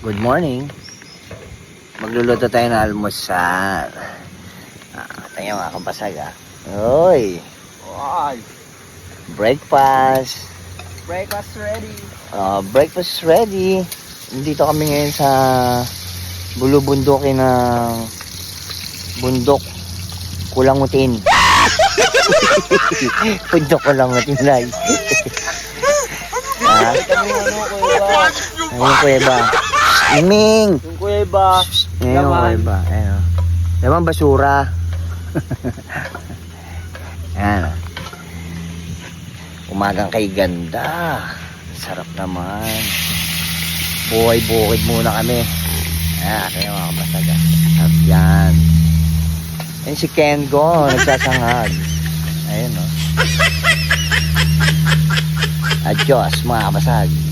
Good morning. Magluluto tayo ng almusal. Tayo mga kapasag Oy! Ay, Breakfast. breakfast ready. Breakfast ready. Dito kami ngayon sa bulubundukin ng bundok Kulangutin. Bundok Kulangutin lang. Ayun kuweba. Iming! Yung kuweba. Ayun kuweba. Ayun. Diba basura? Ayan. Umagang kay ganda. Sarap naman. Buhay bukid muna kami. Ayan, kaya mga kabasaga. At yan. Ayan si Kengo, nagsasangag. Ayun o. Adios mga kabasag.